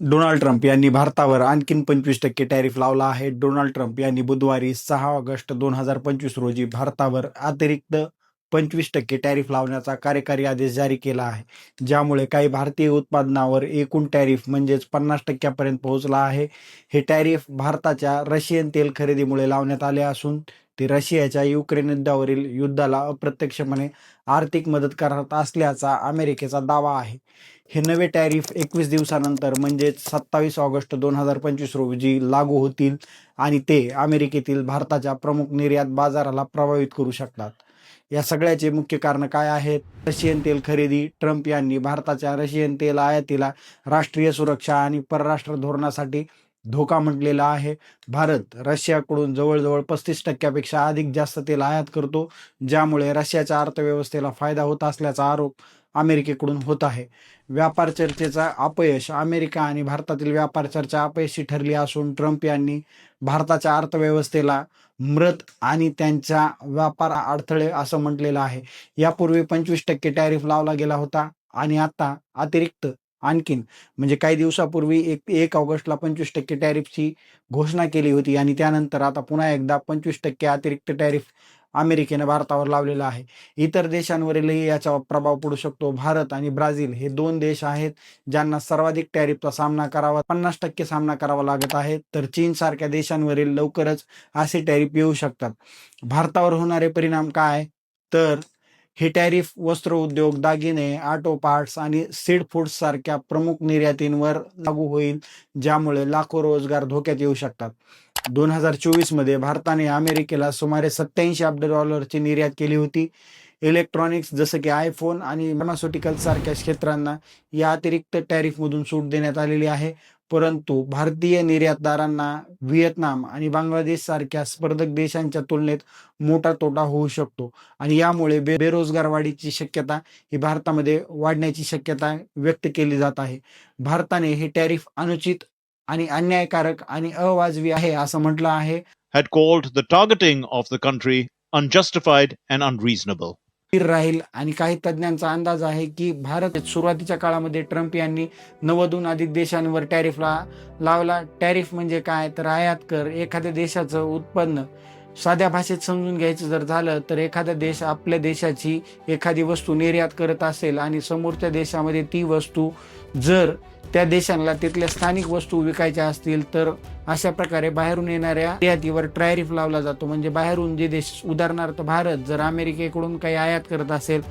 Donald Trump यांनी भारतावर आणखीन 25% टॅरिफ लावला आहे. डोनाल्ड ट्रम्प यांनी बुधवारी 6 ऑगस्ट 2025 रोजी भारतावर अतिरिक्त 25% टॅरिफ लावण्याचा कार्यकारी आदेश जारी केला आहे. ज्यामुळे काही भारतीय उत्पादनावर एकूण टॅरिफ म्हणजेच 50% पर्यंत पोहोचला आहे. हे टॅरिफ भारताच्या रशियन तेल खरेदीमुळे लावण्यात आले असून ते रशियाच्या युक्रेन युद्धाला अप्रत्यक्षपणे आर्थिक मदत करत असल्याचा अमेरिकेचा दावा आहे. हे नवे टॅरिफ 21 दिवसानंतर म्हणजेच 27 ऑगस्ट 2025 रोजी लागू होतील आणि ते अमेरिकेतील भारताच्या प्रमुख निर्यात बाजाराला प्रभावित करू शकतात. या सगळ्याचे मुख्य कारण काय आहेत? रशियन तेल खरेदी. ट्रम्प यांनी भारताच्या रशियन तेल आयातीला राष्ट्रीय सुरक्षा आणि परराष्ट्र धोरणासाठी धोका म्हटलेला आहे. भारत रशियाकडून जवळजवळ 35% अधिक जास्त तेल आयात करतो, ज्यामुळे रशियाच्या अर्थव्यवस्थेला फायदा होत असल्याचा आरोप अमेरिकेकडून होत आहे. व्यापार चर्चेचा अपयश. अमेरिका आणि भारतातील व्यापार चर्चा अपयशी ठरली असून ट्रम्प यांनी भारताच्या अर्थव्यवस्थेला मृत आणि त्यांच्या व्यापार अडथळे असं म्हटलेलं आहे. यापूर्वी 25% टॅरिफ लावला गेला होता आणि आता अतिरिक्त आणखीन म्हणजे काही दिवसापूर्वी 1 ऑगस्टला 25% टॅरिफची घोषणा केली होती आणि त्यानंतर आता पुन्हा एकदा 25% अतिरिक्त टॅरिफ अमेरिकेने भारतावर लावलेला आहे. इतर देशांवरीलही याचा प्रभाव पडू शकतो. भारत आणि ब्राझील हे 2 देश आहेत ज्यांना सर्वाधिक टॅरिफचा सामना करावा 50% सामना करावा लागत आहे. तर चीन सारख्या देशांवरील लवकरच असे टॅरिफ येऊ शकतात. भारतावर होणारे परिणाम काय? तर हे टॅरिफ वस्त्र उद्योग, दागिने, ऑटो पार्ट्स आणि सीड फूड्स सारख्या प्रमुख निर्यातींवर लागू होईल, ज्यामुळे लाखो रोजगार धोक्यात येऊ शकतात. 2024 मध्ये भारताने अमेरिकेला सुमारे $87 अब्ज निर्यात केली होती. इलेक्ट्रॉनिक्स जसं की आयफोन आणि फार्मास्युटिकल्स सारख्या क्षेत्रांना या अतिरिक्त टॅरिफमधून सूट देण्यात आलेली आहे. परंतु भारतीय निर्यातदारांना व्हिएतनाम आणि बांगलादेश सारख्या स्पर्धक देशांच्या तुलनेत मोठा तोटा होऊ शकतो आणि यामुळे बेरोजगार वाढीची शक्यता ही भारतामध्ये वाढण्याची शक्यता व्यक्त केली जात आहे. भारताने हे टॅरिफ अनुचित आणि अन्यायकारक आणि अवाजवी आहे असं म्हटलं आहे. had called the targeting of the country unjustified and unreasonable. राहील आणि काही तज्ज्ञांचा अंदाज आहे की भारत सुरुवातीच्या काळामध्ये ट्रम्प यांनी 90हून अधिक देशांवर टॅरिफ लावला. टॅरिफ म्हणजे काय? तर आयात कर. एखाद्या देशाचं उत्पन्न साध्या भाषेत समजून घ्यायचं जर झालं तर एखादा देश आपल्या देशाची एखादी वस्तू निर्यात करत असेल आणि समोरच्या देशामध्ये ती वस्तू जर त्या देशांना तिथल्या स्थानिक वस्तू विकायच्या असतील तर अशा प्रकारे बाहेरून येणाऱ्या निर्यातीवर टॅरिफ लावला जातो. म्हणजे बाहेरून जे देश, उदाहरणार्थ भारत जर अमेरिकेकडून काही आयात करत असेल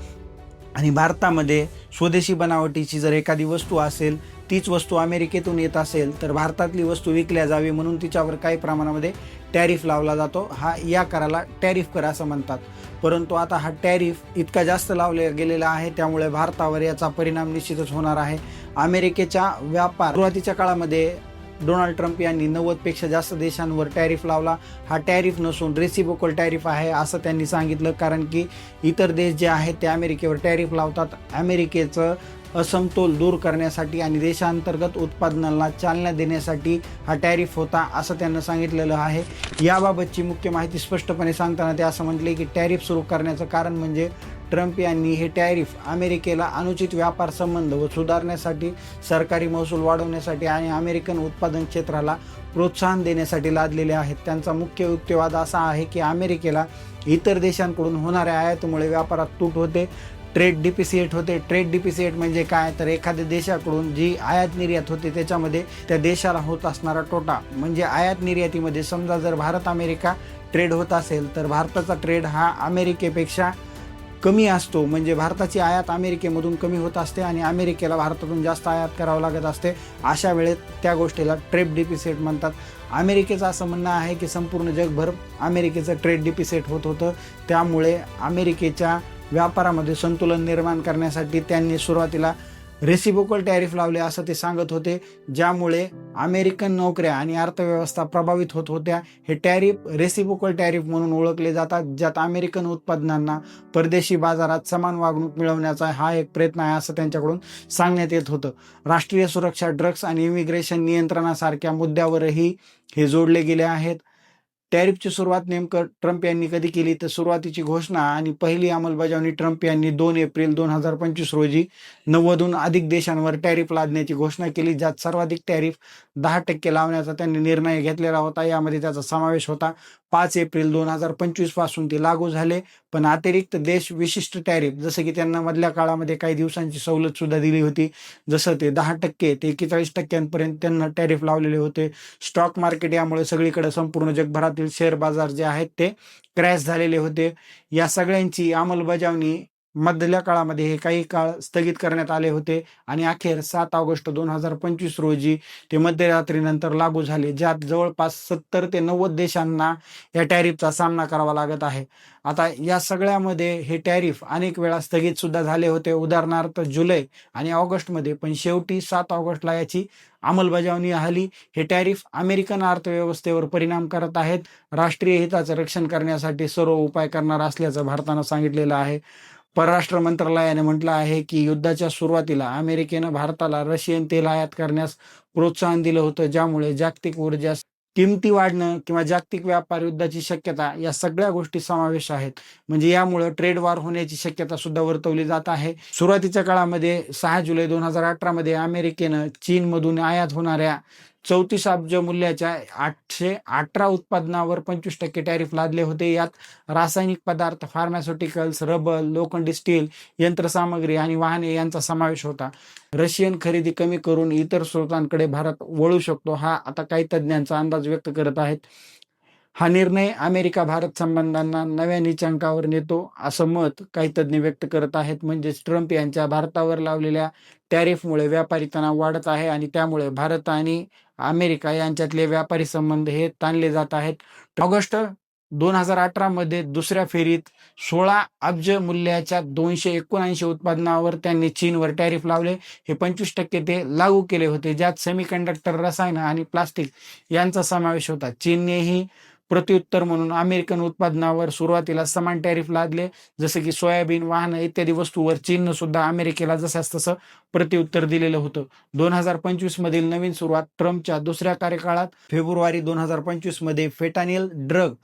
आणि भारतामध्ये स्वदेशी बनावटीची जर एखादी वस्तू असेल, तीच वस्तू अमेरिकेतून येत असेल तर भारतातली वस्तू विकल्या जावी म्हणून तिच्यावर काही प्रमाणामध्ये टॅरिफ लावला जातो. या कराला टॅरिफ कर असं म्हणतात. परंतु आता हा टॅरिफ इतका जास्त लावला गेलेला आहे, त्यामुळे भारतावर याचा परिणाम निश्चितच होणार आहे. अमेरिकेच्या व्यापार सुरुवातीच्या काळामध्ये डोनाल्ड ट्रम्प यांनी 90पेक्षा जास्त देशांवर टॅरिफ लावला. हा टॅरिफ नसून रेसिप्रोकल टॅरिफ आहे असं त्यांनी सांगितलं, कारण की इतर देश जे आहेत ते अमेरिकेवर टॅरिफ लावतात. अमेरिकेचं असमतोल दूर करण्यासाठी आणि देशांतर्गत उत्पादनाला चालना देण्यासाठी हा टॅरिफ होता असं त्यांना सांगितलेलं आहे. याबाबतची मुख्य माहिती स्पष्टपणे सांगताना ते असं म्हटले की टॅरिफ सुरू करण्याचं कारण म्हणजे ट्रम्प यांनी हे टॅरिफ अमेरिकेला अनुचित व्यापार संबंध व सुधारण्यासाठी, सरकारी महसूल वाढवण्यासाठी आणि अमेरिकन उत्पादन क्षेत्राला प्रोत्साहन देण्यासाठी लादलेले आहेत. त्यांचा मुख्य युक्तिवाद असा आहे की अमेरिकेला इतर देशांकडून होणाऱ्या आयातीमुळे व्यापारात तूट होते, ट्रेड डिफिसिट होते. ट्रेड डिफिसिट म्हणजे काय? तर एखाद्या देशाकडून जी आयात निर्यात होते त्याच्यामध्ये त्या देशाला होत असणारा तोटा. म्हणजे आयात निर्यातीमध्ये समजा जर भारत अमेरिका ट्रेड होत असेल तर भारताचा ट्रेड हा अमेरिकेपेक्षा कमी असतो. म्हणजे भारताची आयात अमेरिकेमधून कमी होत असते आणि अमेरिकेला भारतातून जास्त आयात करावं लागत असते. अशा वेळेत त्या गोष्टीला ट्रेड डिफिसिट म्हणतात. अमेरिकेचं असं म्हणणं आहे की संपूर्ण जगभर अमेरिकेचं ट्रेड डिफिसिट होत होतं. त्यामुळे अमेरिकेच्या व्यापारामध्ये संतुलन निर्माण करण्यासाठी त्यांनी सुरुवातीला रेसिप्रोकल टॅरिफ लावले असं ते सांगत होते, ज्यामुळे अमेरिकन नोकऱ्या आणि अर्थव्यवस्था प्रभावित होत होत्या. हे टॅरिफ रेसिप्रोकल टॅरिफ म्हणून ओळखले जातात, ज्यात अमेरिकन उत्पादनांना परदेशी बाजारात समान वागणूक मिळवण्याचा हा एक प्रयत्न आहे असं त्यांच्याकडून सांगण्यात येत होतं. राष्ट्रीय सुरक्षा, ड्रग्स आणि इमिग्रेशन नियंत्रणासारख्या मुद्द्यावरही हे जोडले गेले आहेत. टॅरिफची सुरुवात नेमकं ट्रम्प यांनी कधी केली तर सुरुवातीची घोषणा आणि पहिली अंमलबजावणी ट्रम्प यांनी 2 एप्रिल 2025 रोजी 90हून अधिक देशांवर टॅरिफ लादण्याची घोषणा केली, ज्यात सर्वाधिक टॅरिफ 10% लावण्याचा त्यांनी निर्णय घेतलेला होता. यामध्ये त्याचा समावेश होता. 5 एप्रिल 2025 पासून ते लागू झाले, पण अतिरिक्त देश विशिष्ट टॅरिफ जसं की त्यांना मधल्या काळामध्ये काही दिवसांची सवलत सुद्धा दिली होती, जसं ते 10% ते 41% त्यांना टॅरिफ लावलेले होते. स्टॉक मार्केट यामुळे सगळीकडे संपूर्ण जगभरातील शेअर बाजार जे आहेत ते क्रॅश झालेले होते. या सगळ्यांची अंमलबजावणी मधल्या काळामध्ये हे काही काळ स्थगित करण्यात आले होते आणि अखेर 7 ऑगस्ट 2025 रोजी ते मध्यरात्रीनंतर लागू झाले, ज्यात जवळपास 70 ते 90 देशांना या टॅरिफचा सामना करावा लागत आहे. आता या सगळ्यामध्ये हे टॅरिफ अनेक वेळा स्थगित सुद्धा झाले होते, उदाहरणार्थ जुलै आणि ऑगस्टमध्ये, पण शेवटी 7 ऑगस्टला याची अंमलबजावणी झाली. हे टॅरिफ अमेरिकन अर्थव्यवस्थेवर परिणाम करत आहेत. राष्ट्रीय हिताचं रक्षण करण्यासाठी सर्व उपाय करणार असल्याचं भारतानं सांगितलेलं आहे. परराष्ट्र मंत्रालयाने म्हटलं आहे की युद्धाच्या सुरुवातीला अमेरिकेनं भारताला रशियन तेल आयात करण्यास प्रोत्साहन दिलं होतं, ज्यामुळे जागतिक ऊर्जा किमती वाढणं किंवा जागतिक व्यापार युद्धाची शक्यता या सगळ्या गोष्टी समावेश आहेत. म्हणजे यामुळं ट्रेड वॉर होण्याची शक्यता सुद्धा वर्तवली जात आहे. सुरुवातीच्या काळामध्ये 6 जुलै 2018 मध्ये अमेरिकेनं चीनमधून आयात होणाऱ्या 34 अब्ज मूल्याच्या 818 उत्पादनावर 25% टॅरिफ लादले होते. यात रासायनिक पदार्थ, फार्मास्युटिकल्स, रबर, लोखंडी स्टील, यंत्रसामग्री आणि वाहने यांचा समावेश होता. रशियन खरेदी कमी करून इतर स्रोतांकडे भारत वळू शकतो, हा आता काही तज्ज्ञांचा अंदाज व्यक्त करत आहेत. हा निर्णय अमेरिका भारत संबंधांना नव्या नीचांकावर नेतो, असं मत काही तज्ज्ञ व्यक्त करत आहेत. म्हणजेच ट्रम्प यांच्या भारतावर लावलेल्या टॅरिफमुळे व्यापारी तणाव वाढत आहे आणि त्यामुळे भारत आणि अमेरिका यांच्यातले व्यापारी संबंध हे ताणले जात आहेत. ऑगस्ट 2018 मध्ये दुसऱ्या फेरीत 16 अब्ज मूल्याच्या 279 उत्पादनावर त्यांनी चीनवर टॅरिफ लावले. हे 25% ते लागू केले होते, ज्यात सेमीकंडक्टर, रसायनं आणि प्लास्टिक यांचा समावेश होता. चीननेही प्रत्युत्तर म्हणून अमेरिकन उत्पादनावर सुरुवातीला समान टॅरिफ लादले, जसे की सोयाबीन, वाहनं इत्यादी वस्तूवर चीननं सुद्धा अमेरिकेला जसंच तसं प्रत्युत्तर दिलेलं होतं. 2025 मधील नवीन सुरुवात ट्रम्पच्या दुसऱ्या कार्यकाळात फेब्रुवारी 2025 मध्ये फेंटानिल ड्रग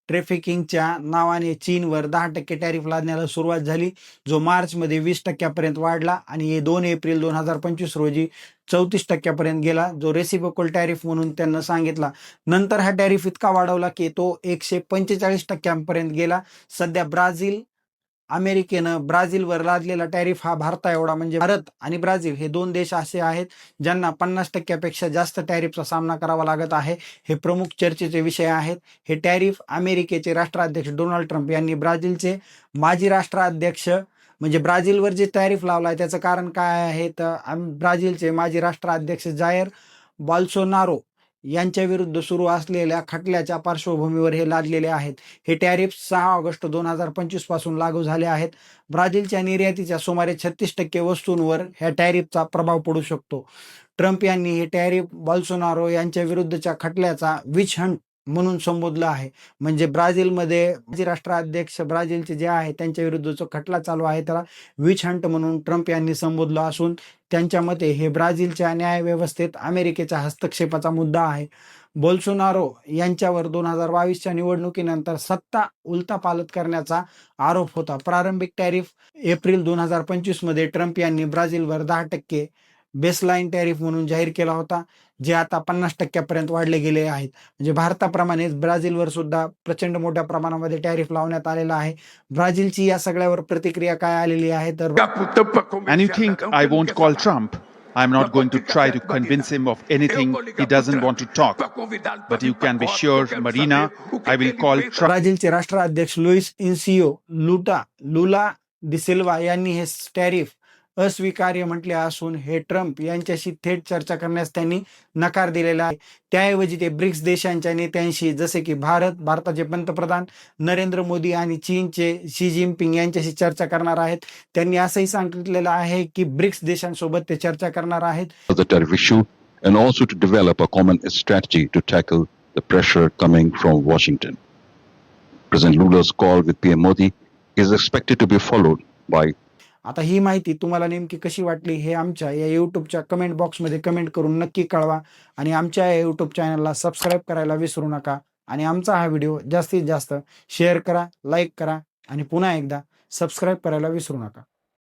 ट्रॅफिकिंगच्या नावाने चीनवर 10% टॅरिफ लादण्याला सुरुवात झाली, जो मार्चमध्ये 20% वाढला आणि 2 एप्रिल 2025 रोजी 34% गेला, जो रेसिप्रोकल टॅरिफ म्हणून त्यांना सांगितला. नंतर हा टॅरिफ इतका वाढवला की तो 145% गेला. सध्या अमेरिकेनं ब्राझीलवर लादलेला टॅरिफ हा भारता एवढा, म्हणजे भारत आणि ब्राझील हे 2 देश असे आहेत ज्यांना 50% जास्त टॅरिफचा सामना करावा लागत आहे. हे प्रमुख चर्चेचे विषय आहेत. हे टॅरिफ अमेरिकेचे राष्ट्राध्यक्ष डोनाल्ड ट्रम्प यांनी ब्राझीलचे माजी राष्ट्राध्यक्ष, म्हणजे ब्राझीलवर जे टॅरिफ लावलाय त्याचं कारण काय आहे तर ब्राझीलचे माजी राष्ट्राध्यक्ष जायर बोल्सोनारो यांच्या विरुद्ध सुरू असलेल्या खटल्याच्या पार्श्वभूमीवर हे लादलेले आहेत. हे टॅरिफ 6 ऑगस्ट 2025 पासून लागू झाले आहेत. ब्राझीलच्या निर्यातीच्या सुमारे 36% वस्तूंवर ह्या टॅरिफचा प्रभाव पडू शकतो. ट्रम्प यांनी हे टॅरिफ बोल्सोनारो यांच्या विरुद्धच्या खटल्याचा विच हंट म्हणून संबोधलं आहे. म्हणजे ब्राझीलमध्ये जे राष्ट्राध्यक्ष ब्राझीलचे जे आहे त्यांच्या विरुद्ध जो खटला चालू आहे त्याला विच हंट म्हणून ट्रम्प यांनी संबोधलं असून त्यांच्या मते हे ब्राझीलच्या न्यायव्यवस्थेत अमेरिकेच्या हस्तक्षेपाचा मुद्दा आहे. बोल्सोनारो यांच्यावर 2022च्या निवडणुकीनंतर सत्ता उलथापालथ करण्याचा आरोप होता. प्रारंभिक टॅरिफ एप्रिल 2025 मध्ये ट्रम्प यांनी ब्राझीलवर 10% बेसलाईन टॅरिफ म्हणून जाहीर केला होता, जे आता 50% वाढले गेले आहेत. म्हणजे भारताप्रमाणेच ब्राझीलवर सुद्धा प्रचंड मोठ्या प्रमाणामध्ये टॅरिफ लावण्यात आलेला आहे. ब्राझीलची या सगळ्यावर प्रतिक्रिया काय आलेली आहे तर And you think I won't call Trump? I'm not going to try to convince him of anything he doesn't want to talk. But you can be sure, Marina, I will call Trump. ब्राझीलचे राष्ट्राध्यक्ष Lewis इन्सियो Lula D सिल्वा यांनी हे tariff अस्वीकार्य म्हटले असून हे Trump यांच्याशी थेट चर्चा करण्यास त्यांनी नकार दिलेला आहे. त्याऐवजी ते ब्रिक्स देशांच्या नेत्यांशी जसे की भारताचे पंतप्रधान नरेंद्र मोदी आणि चीनचे शी जिनपिंग यांच्याशी चर्चा करणार आहेत. त्यांनी असंही सांगितलेलं आहे की ब्रिक्स देशांसोबत ते चर्चा करणार आहेत. The tariff issue and also to develop a common strategy to tackle the pressure coming from Washington. President Lula's call with PM Modi is expected to be followed by. आता ही माहिती तुम्हाला नेमकी कशी वाटली हे आमच्या या यूट्यूबच्या कमेंट बॉक्समध्ये कमेंट करून नक्की कळवा आणि आमच्या या यूट्यूब चॅनलला सबस्क्राईब करायला विसरू नका. आणि आमचा हा व्हिडिओ जास्तीत जास्त शेअर करा, लाईक करा आणि पुन्हा एकदा सबस्क्राईब करायला विसरू नका.